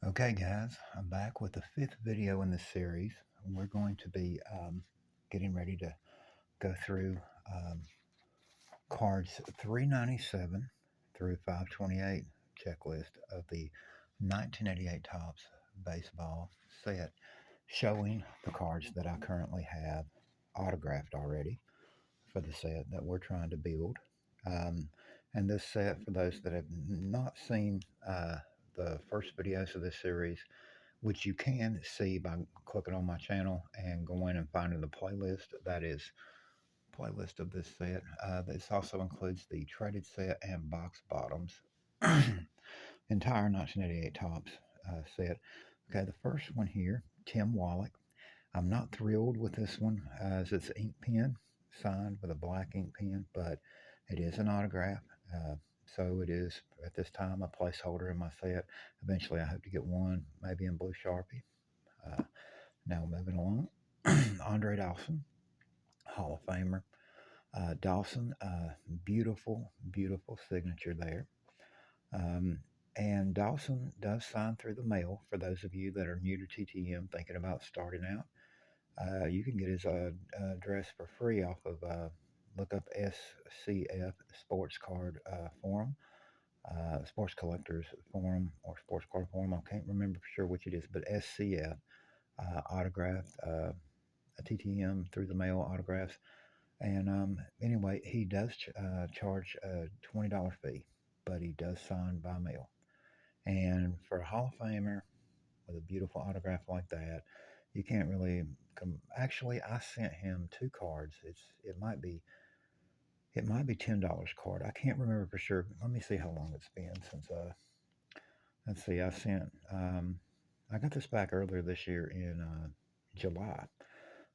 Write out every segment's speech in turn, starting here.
Okay, guys, I'm back with the fifth video in this series. We're going to be getting ready to go through um, cards 397 through 528 checklist of the 1988 Topps baseball set, showing the cards that I currently have autographed already for the set that we're trying to build. Um, and this set, for those that have not seen the first videos of this series, which you can see by clicking on my channel and going and finding the playlist. That is playlist of this set. This also includes the traded set and box bottoms, entire 1988 Topps set. Okay, the first one here, Tim Wallach. I'm not thrilled with this one as it's ink pen signed with a black ink pen, but it is an autograph. Uh, so it is at this time a placeholder in my set. Eventually, I hope to get one, maybe in blue Sharpie. Uh, Now moving along, Andre Dawson, Hall of Famer. Dawson, beautiful, beautiful signature there. Um, and Dawson does sign through the mail for those of you that are new to TTM thinking about starting out. You can get his address for free off of look up SCF Sports Card Forum, Sports Collectors Forum, or Sports Card Forum. I can't remember for sure which it is, but SCF autographed a TTM through the mail autographs. And anyway, he does charge a $20 fee, but he does sign by mail. And for a Hall of Famer with a beautiful autograph like that, you can't really come. Actually, I sent him two cards. It might be $10 card. I can't remember for sure. Let me see how long it's been since. Let's see. I got this back earlier this year in July.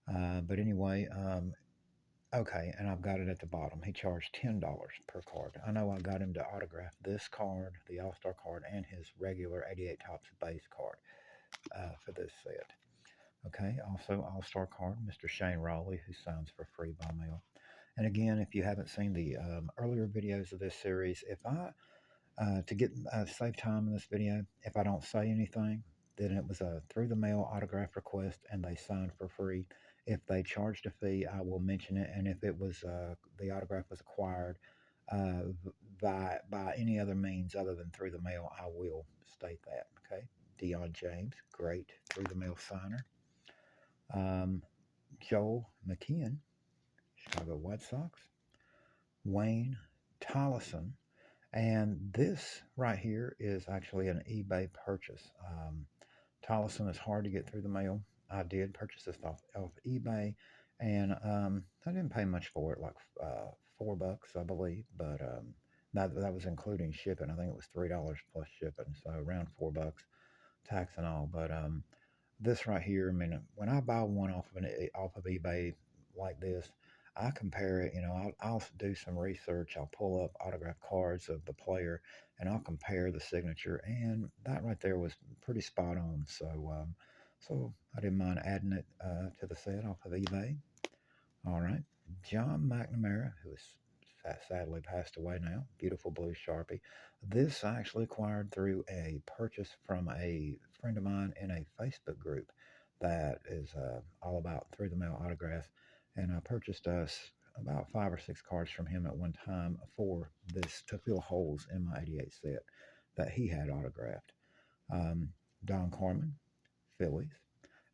But anyway, okay, and I've got it at the bottom. He charged $10 per card. I know I got him to autograph this card, the All Star card, and his regular 88 Topps base card for this set. Okay, also All Star card, Mr. Shane Raleigh, who signs for free by mail. And again, if you haven't seen the earlier videos of this series, if I to get save time in this video, if I don't say anything, then it was a through the mail autograph request and they signed for free. If they charged a fee, I will mention it, and if it was the autograph was acquired uh, by any other means other than through the mail, I will state that. Okay, Dion James, great through the mail signer. Um, Joel McKeon, Chicago White Sox. Wayne Tollison. And this right here is actually an eBay purchase. Tollison is hard to get through the mail. I did purchase this off eBay, and I didn't pay much for it, like $4, I believe. But that was including shipping. I think it was $3 plus shipping, so around $4, tax and all. But this right here, I mean, when I buy one off of eBay like this, I compare it. I'll do some research. I'll pull up autograph cards of the player, and I'll compare the signature. And that right there was pretty spot on. So I didn't mind adding it to the set off of eBay. All right, John McNamara, who is sadly passed away now. Beautiful blue Sharpie. This I actually acquired through a purchase from a friend of mine in a Facebook group that is all about through the mail autographs. And I purchased us about 5 or 6 cards from him at one time for this to fill holes in my 88 set that he had autographed. Um, Don Corman, Phillies.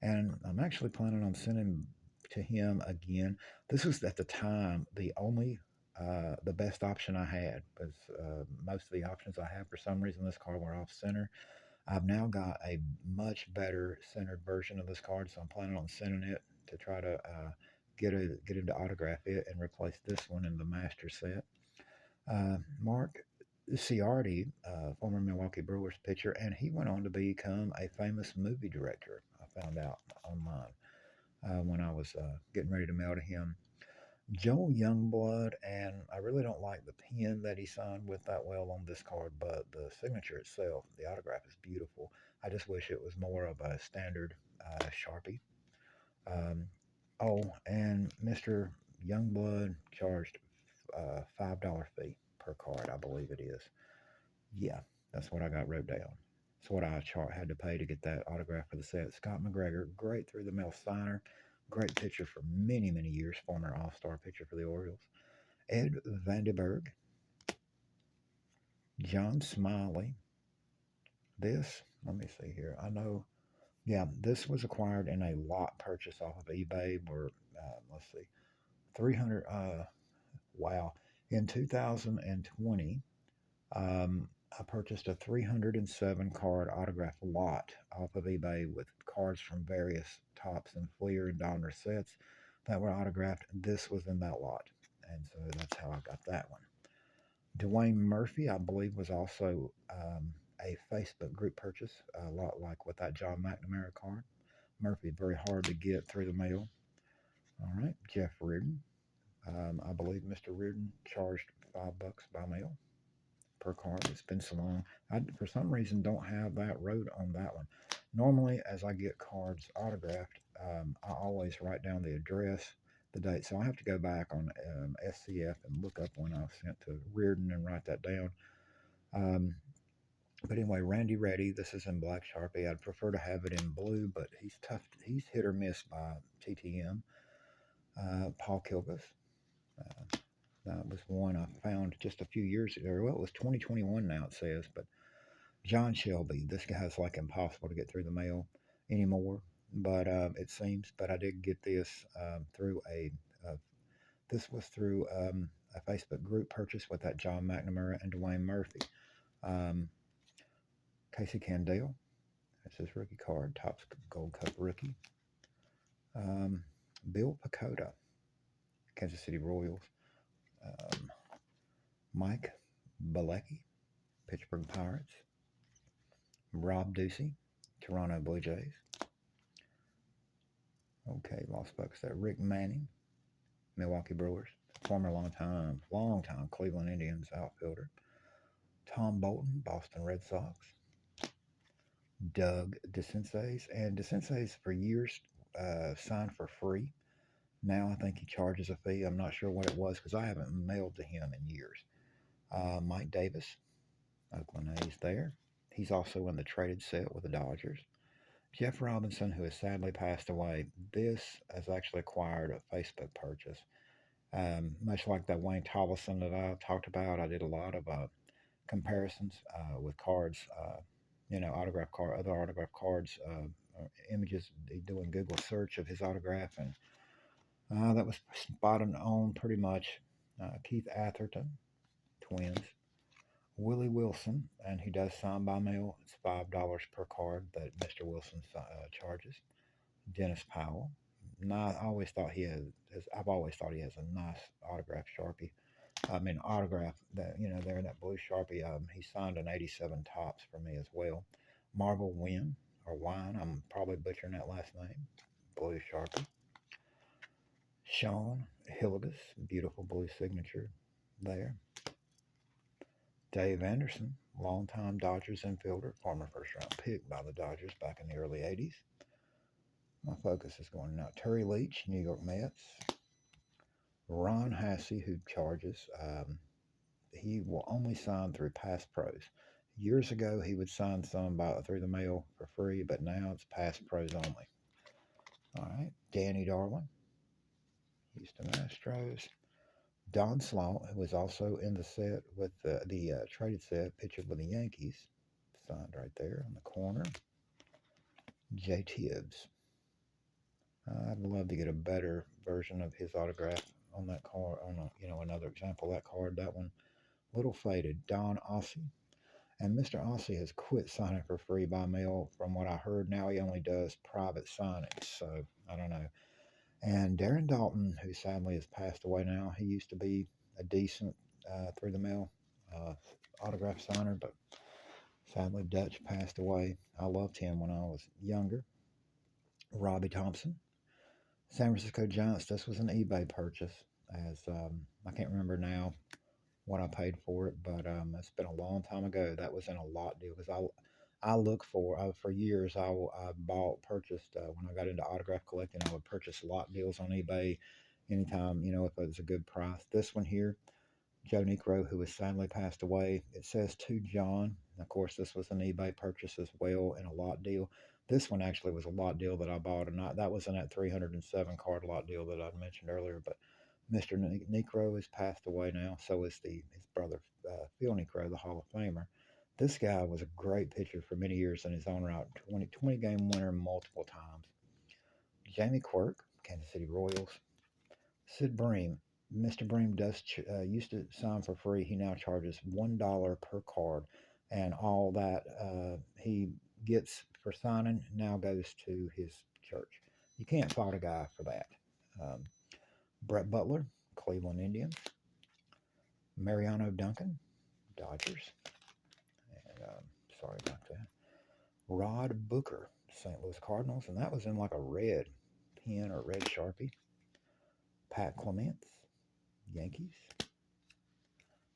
And I'm actually planning on sending to him again. This was at the time the best option I had, because most of the options I have for some reason this card were off center. I've now got a much better centered version of this card, so I'm planning on sending it to try to get him to autograph it and replace this one in the master set. Mark Ciardi, former Milwaukee Brewers pitcher, and he went on to become a famous movie director. I found out online when I was getting ready to mail to him. Joel Youngblood, and I really don't like the pen that he signed with that well on this card, but the signature itself, the autograph is beautiful. I just wish it was more of a standard Sharpie. Um, and Mr. Youngblood charged $5 fee per card, I believe it is. Yeah, that's what I got wrote down. That's what I had to pay to get that autograph for the set. Scott McGregor, great through the mail signer, great pitcher for many, many years, former All-Star pitcher for the Orioles. Ed Vandenberg, John Smiley. This, let me see here. I know, yeah, this was acquired in a lot purchase off of eBay. Where let's see, 300. Wow, in 2020, I purchased a 307 card autograph lot off of eBay with cards from various Topps and Fleer and Donner sets that were autographed. This was in that lot, and so that's how I got that one. Dwayne Murphy, I believe, was also a Facebook group purchase, a lot like with that John McNamara card. Murphy, very hard to get through the mail. All right, Jeff Reardon. I believe Mr. Reardon charged $5 by mail per card. It's been so long. I, for some reason, don't have that road on that one. Normally, as I get cards autographed, I always write down the address, the date. So I have to go back on SCF and look up when I was sent to Reardon and write that down. Um, but anyway, Randy Reddy, this is in black Sharpie. I'd prefer to have it in blue, but he's tough. He's hit or miss by TTM. Paul Kilgus. That was one I found just a few years ago. Well, it was 2021 now, it says. But John Shelby, this guy's like impossible to get through the mail anymore. But it seems. But I did get this through uh, this was through a Facebook group purchase with that John McNamara and Dwayne Murphy. Um, Casey Candale, that's his rookie card, Topps Gold Cup rookie. Bill Pacoda, Kansas City Royals. Um, Mike Bilecki, Pittsburgh Pirates. Rob Ducey, Toronto Blue Jays. Okay, lost focus there. Rick Manning, Milwaukee Brewers. Former long time Cleveland Indians outfielder. Tom Bolton, Boston Red Sox. Doug DeCinces. And DeCinces for years signed for free. Now I think he charges a fee. I'm not sure what it was because I haven't mailed to him in years. Mike Davis, Oakland A's there. He's also in the traded set with the Dodgers. Jeff Robinson, who has sadly passed away, this has actually acquired a Facebook purchase. Much like that Wayne Tolleson that I talked about, I did a lot of comparisons with cards, other autograph cards, images, doing Google search of his autograph, and that was spot on pretty much. Keith Atherton, Twins. Willie Wilson, and he does sign by mail. It's $5 per card that Mr. Wilson charges. Dennis Powell. I always thought I've always thought he has a nice autograph Sharpie. I mean, autograph that there in that blue Sharpie. He signed an '87 Topps for me as well. Marvel Wynn or Wine. I'm probably butchering that last name. Blue Sharpie. Sean Hilligus, beautiful blue signature there. Dave Anderson, longtime Dodgers infielder, former first round pick by the Dodgers back in the early '80s. My focus is going now. Terry Leach, New York Mets. Ron Hassey, who charges. He will only sign through Pass Pros. Years ago, he would sign some through the mail for free, but now it's Pass Pros only. All right. Danny Darwin, Houston Astros. Don Slaught, who was also in the set with the traded set, pitcher with the Yankees, signed right there in the corner. Jay Tibbs. I'd love to get a better version of his autograph on that card. Another example of that card. That one, little faded. Don Ossie, and Mr. Ossie has quit signing for free by mail. From what I heard, now he only does private signings. So I don't know. And Darren Dalton, who sadly has passed away now, he used to be a decent through the mail autograph signer, but sadly Dutch passed away. I loved him when I was younger. Robbie Thompson, San Francisco Giants. This was an eBay purchase. As I can't remember now what I paid for it, but it's been a long time ago. That was in a lot deal because I look for years. I purchased when I got into autograph collecting. I would purchase lot deals on eBay anytime if it was a good price. This one here, Joe Negro, who has sadly passed away. It says to John. Of course, this was an eBay purchase as well in a lot deal. This one actually was a lot deal that I bought, and that was in that 307 card lot deal that I mentioned earlier. But Mr. Necro has passed away now. So is his brother Phil Necro, the Hall of Famer. This guy was a great pitcher for many years in his own right. 20 game winner multiple times. Jamie Quirk, Kansas City Royals. Sid Bream. Mr. Bream does used to sign for free. He now charges $1 per card, and all that he gets for signing now goes to his church. You can't fault a guy for that. Um, Brett Butler, Cleveland Indians. Mariano Duncan, Dodgers. And sorry about that. Rod Booker, St. Louis Cardinals, and that was in like a red pen or red Sharpie. Pat Clements, Yankees.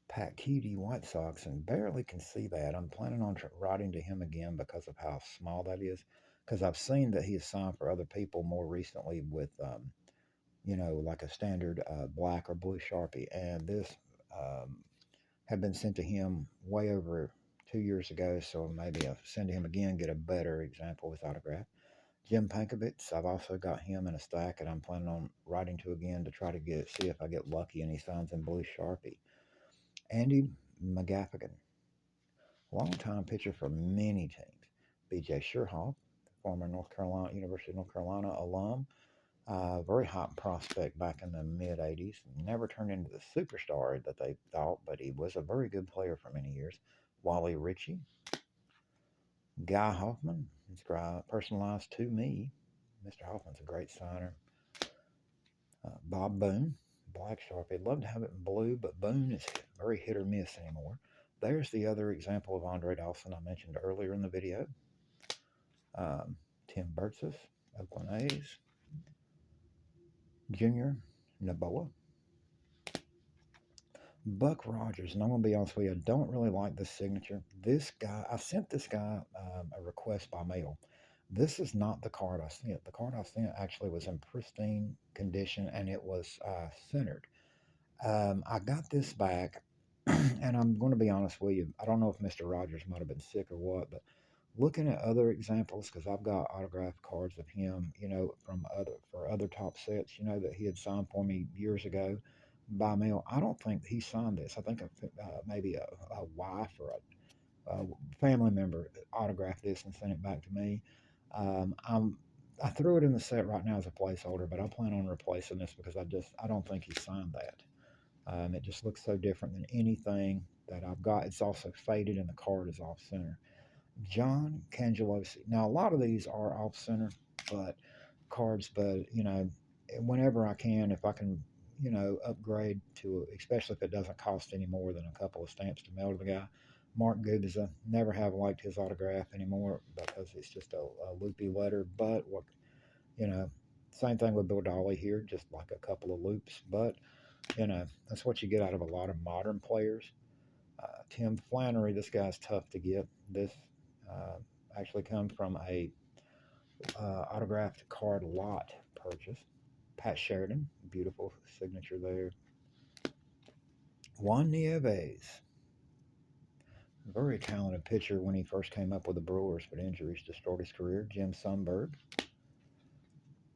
Pat Cutie, White Sox, and barely can see that. I'm planning on writing to him again because of how small that is. Because I've seen that he has signed for other people more recently with, like a standard black or blue Sharpie. And this had been sent to him way over 2 years ago. So maybe I'll send to him again, get a better example with autograph. Jim Pankovitz, I've also got him in a stack, and I'm planning on writing to again to try to see if I get lucky and he signs in blue Sharpie. Andy McGaffigan, longtime pitcher for many teams. B.J. Sherhoff, former University of North Carolina alum, very hot prospect back in the mid 80s. Never turned into the superstar that they thought, but he was a very good player for many years. Wally Ritchie, Guy Hoffman, personalized to me. Mr. Hoffman's a great signer. Bob Boone, black Sharpie. I'd love to have it in blue, but Boone is very hit or miss anymore. There's the other example of Andre Dawson I mentioned earlier in the video. Tim Burtsis, Oakland A's. Junior Naboa. Buck Rogers, and I'm going to be honest with you, I don't really like this signature. This guy, I sent this guy a request by mail. This is not the card I sent. The card I sent actually was in pristine condition, and it was centered. I got this back, and I'm going to be honest with you. I don't know if Mr. Rogers might have been sick or what, but looking at other examples, because I've got autographed cards of him, for other top sets, that he had signed for me years ago by mail. I don't think he signed this. I think maybe a wife or a family member autographed this and sent it back to me. I threw it in the set right now as a placeholder, but I plan on replacing this because I don't think he signed that. It just looks so different than anything that I've got. It's also faded and the card is off center. John Cangelosi. Now, a lot of these are off center, but whenever I can, if I can, upgrade to, especially if it doesn't cost any more than a couple of stamps to mail to the guy. Mark Gubza, never have liked his autograph anymore because it's just a loopy letter. But you know, same thing with Bill Dolly here, just like a couple of loops. But that's what you get out of a lot of modern players. Tim Flannery, this guy's tough to get. This uh, actually comes from a autographed card lot purchase. Pat Sheridan, beautiful signature there. Juan Nieves, very talented pitcher when he first came up with the Brewers, but injuries destroyed his career. Jim Sundberg,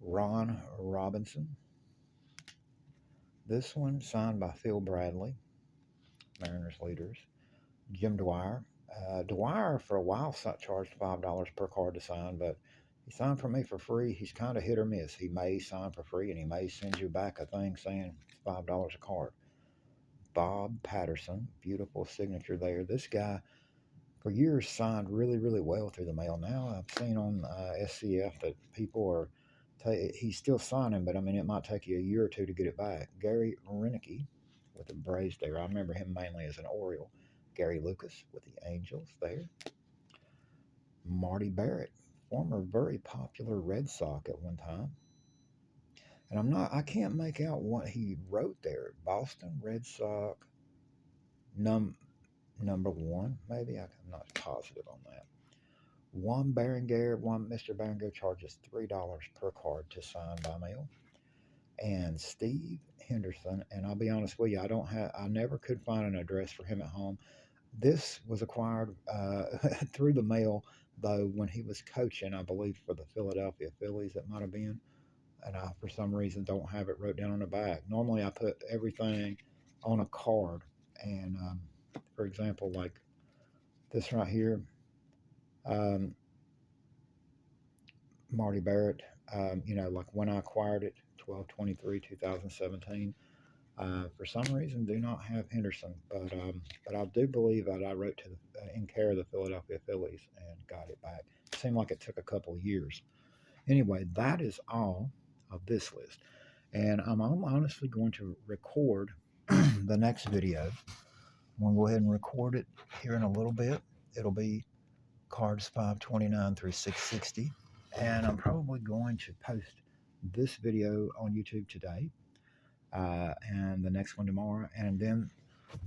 Ron Robinson. This one signed by Phil Bradley, Mariners leaders. Jim Dwyer. Dwyer for a while charged $5 per card to sign, but he signed for me for free. He's kind of hit or miss. He may sign for free and he may send you back a thing saying it's $5 a card. Bob Patterson, beautiful signature there. This guy for years signed really, really well through the mail. Now I've seen on SCF that people are, he's still signing, but I mean, it might take you a year or two to get it back. Gary Renicky with the Braves there. I remember him mainly as an Oriole. Gary Lucas with the Angels there. Marty Barrett, former very popular Red Sox at one time. And I can't make out what he wrote there. Boston Red Sox number one, maybe. I'm not positive on that. Mr. Berenger charges $3 per card to sign by mail. and Steve Henderson. And I'll be honest with you, I never could find an address for him at home. This was acquired through the mail, though, when he was coaching, I believe, for the Philadelphia Phillies, it might have been. And I, for some reason, don't have it wrote down on the back. Normally, I put everything on a card. And for example, like this right here, um, Marty Barrett, like when I acquired it, 12/23/2017. For some reason, do not have Henderson, but I do believe that I wrote to in care of the Philadelphia Phillies and got it back. It seemed like it took a couple of years. Anyway, that is all of this list, and I'm honestly going to record the next video. I'm going to go ahead and record it here in a little bit. It'll be cards 529 through 660, and I'm probably going to post this video on YouTube today, and the next one tomorrow, and then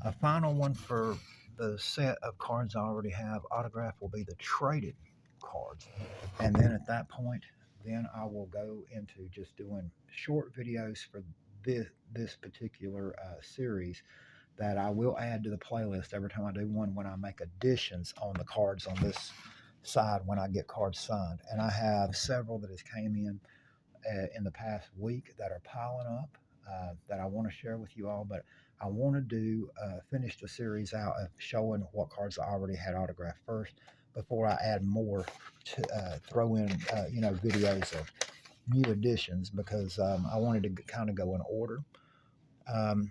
a final one for the set of cards I already have autographed will be the traded cards. And then at that point, then I will go into just doing short videos for this particular series that I will add to the playlist every time I do one when I make additions on the cards on this side when I get cards signed. And I have several that has came in the past week that are piling up that I want to share with you all. But I want to finish the series out of showing what cards I already had autographed first before I add more to throw in, videos of new additions because I wanted to kind of go in order. Um,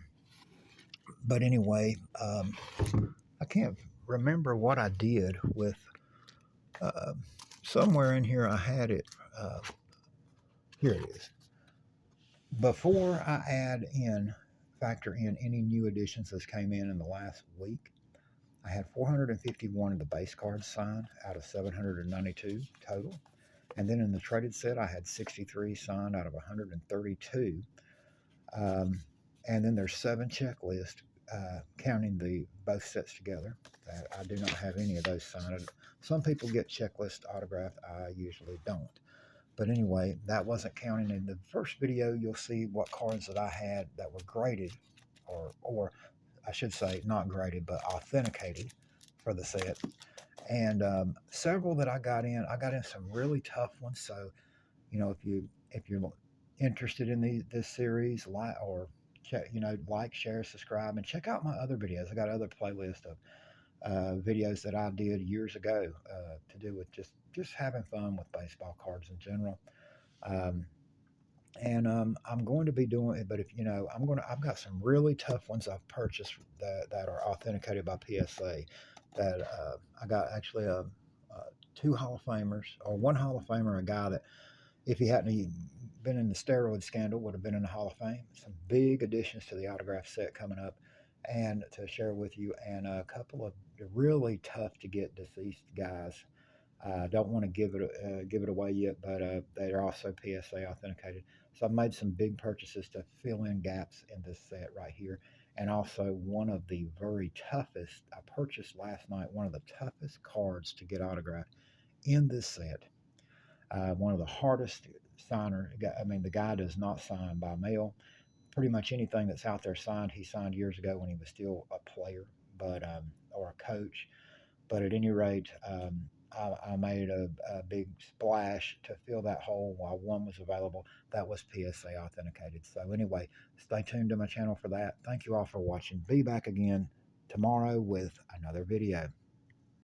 but anyway, I can't remember what I did with uh, somewhere in here. I had it. Here it is. Before I factor in any new additions that came in the last week, I had 451 of the base cards signed out of 792 total. And then in the traded set, I had 63 signed out of 132. And then there's 7 checklists, counting the both sets together. That I do not have any of those signed. Some people get checklist autographed. I usually don't. But anyway, that wasn't counting. In the first video, you'll see what cards that I had that were graded, or I should say not graded, but authenticated for the set. And several that I got in some really tough ones. So, if you're interested in this series, like, share, subscribe, and check out my other videos. I got other playlists of videos that I did years ago to do with just having fun with baseball cards in general. Um, and I'm going to be doing it, but I've got some really tough ones I've purchased that are authenticated by PSA. That I got actually 2 Hall of Famers, or 1 Hall of Famer, a guy that if he hadn't been in the steroid scandal would have been in the Hall of Fame. Some big additions to the autograph set coming up, and to share with you, and a couple of really tough to get deceased guys. I don't want to give it away yet, but they are also PSA authenticated. So I've made some big purchases to fill in gaps in this set right here, and also one of the very toughest. I purchased last night one of the toughest cards to get autographed in this set. One of the hardest signer. I mean, the guy does not sign by mail. Pretty much anything that's out there signed, he signed years ago when he was still a player, but or a coach. But at any rate, I made a big splash to fill that hole while one was available that was PSA authenticated. So anyway, stay tuned to my channel for that. Thank you all for watching. Be back again tomorrow with another video.